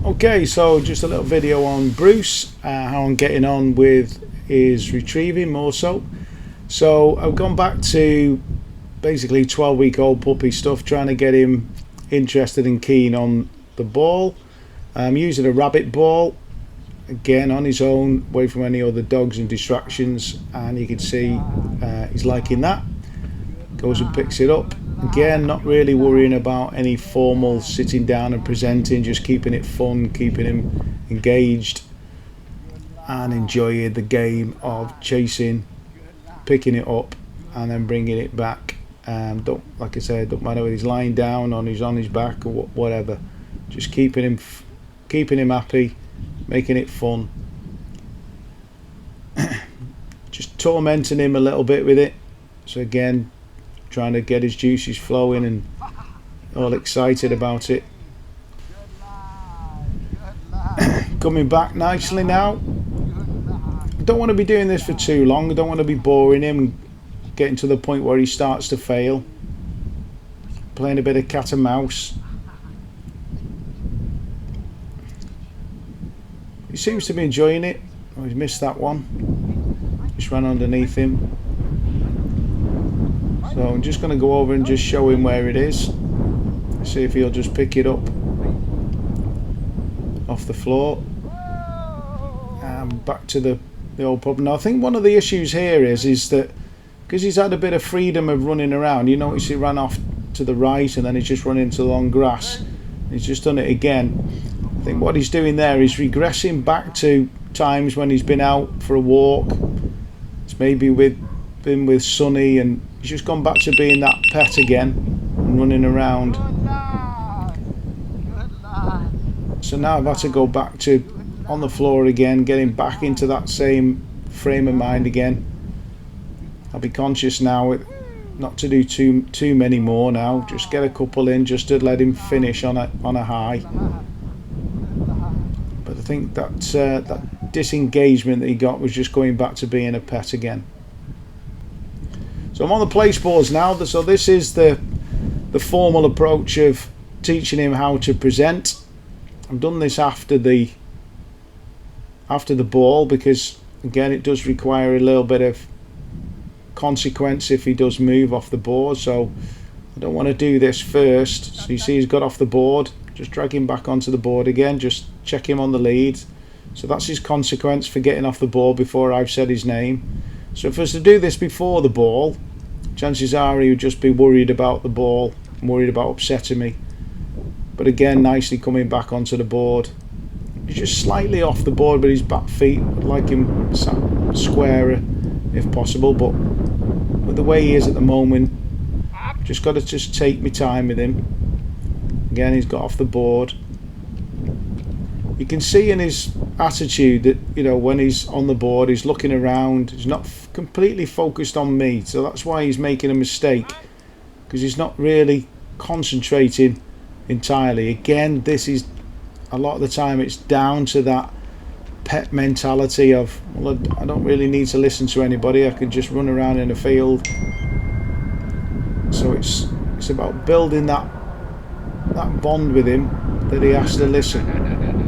Okay, so just a little video on Bruce, how I'm getting on with his retrieving more so. So I've gone back to basically 12-week-old puppy stuff, trying to get him interested and keen on the ball. I'm using a rabbit ball, again on his own, away from any other dogs and distractions, and you can see he's liking that. Goes and picks it up. Again, not really worrying about any formal sitting down and presenting, just keeping it fun, keeping him engaged and enjoying the game of chasing, picking it up and then bringing it back. Don't, like I said, don't matter whether he's lying down or he's on his back or whatever, just keeping him happy, making it fun. Just tormenting him a little bit with it. So again, trying to get his juices flowing and all excited about it. Coming back nicely now. I don't want to be doing this for too long. I don't want to be boring him and getting to the point where he starts to fail. Playing a bit of cat and mouse. He seems to be enjoying it. Oh, he's missed that one. Just ran underneath him. So I'm just going to go over and just show him where it is. See if he'll just pick it up off the floor. And back to the old problem. Now I think one of the issues here is that because he's had a bit of freedom of running around, you notice he ran off to the right and then he's just run into the long grass. He's just done it again. I think what he's doing there is regressing back to times when he's been out for a walk. It's maybe been with Sonny, and he's just gone back to being that pet again and running around. So now I've had to go back to on the floor again, getting back into that same frame of mind again. I'll be conscious now not to do too many more now, just get a couple in just to let him finish on a high. But I think that disengagement that he got was just going back to being a pet again. So I'm on the placeboards now. So this is the formal approach of teaching him how to present. I've done this after the ball because again it does require a little bit of consequence if he does move off the board. So I don't want to do this first. So you see he's got off the board. Just drag him back onto the board again. Just check him on the lead. So that's his consequence for getting off the board before I've said his name. So if I was to do this before the ball, chances are he would just be worried about the ball, worried about upsetting me. But again, nicely coming back onto the board. He's just slightly off the board with his back feet. I'd like him squarer if possible, but with the way he is at the moment, just got to just take my time with him. Again, he's got off the board. You can see in his attitude that, you know, when he's on the board, he's looking around, he's not completely focused on me. So that's why he's making a mistake, because he's not really concentrating entirely. Again, this is a lot of the time it's down to that pet mentality of, well, I don't really need to listen to anybody, I can just run around in the field. So it's about building that bond with him that he has to listen.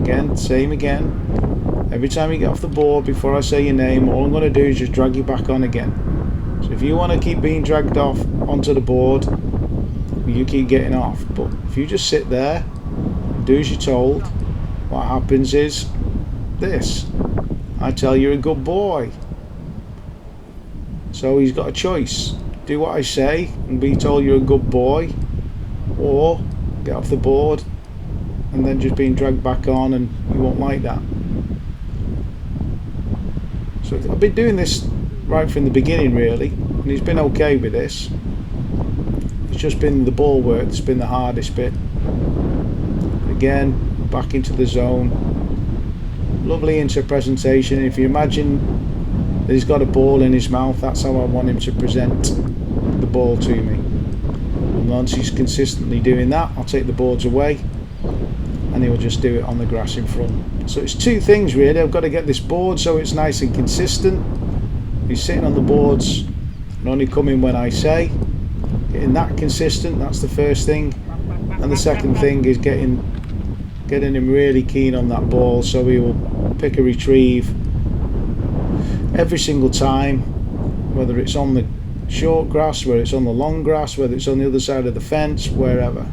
Again, same again. Every time you get off the board, before I say your name, all I'm going to do is just drag you back on again. So if you want to keep being dragged off onto the board, you keep getting off. But if you just sit there, do as you're told, what happens is this. I tell you, you're a good boy. So he's got a choice. Do what I say and be told you're a good boy, or get off the board and then just being dragged back on, and you won't like that. So I've been doing this right from the beginning really, and he's been okay with this. It's just been the ball work that's been the hardest bit. Again, back into the zone. Lovely interpretation. If you imagine that he's got a ball in his mouth, that's how I want him to present the ball to me. And once he's consistently doing that, I'll take the boards away and he'll just do it on the grass in front. So it's two things really. I've got to get this board so it's nice and consistent. He's sitting on the boards and only coming when I say. Getting that consistent, that's the first thing. And the second thing is getting getting him really keen on that ball, so he will pick a retrieve every single time, whether it's on the short grass, whether it's on the long grass, whether it's on the other side of the fence, wherever.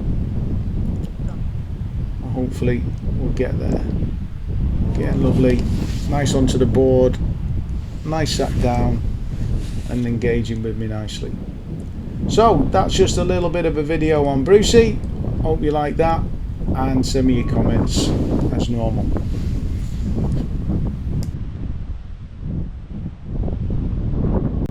Hopefully we'll get there. Get lovely, nice onto the board, nice sat down and engaging with me nicely. So that's just a little bit of a video on Brucey. Hope you like that, and send me your comments as normal.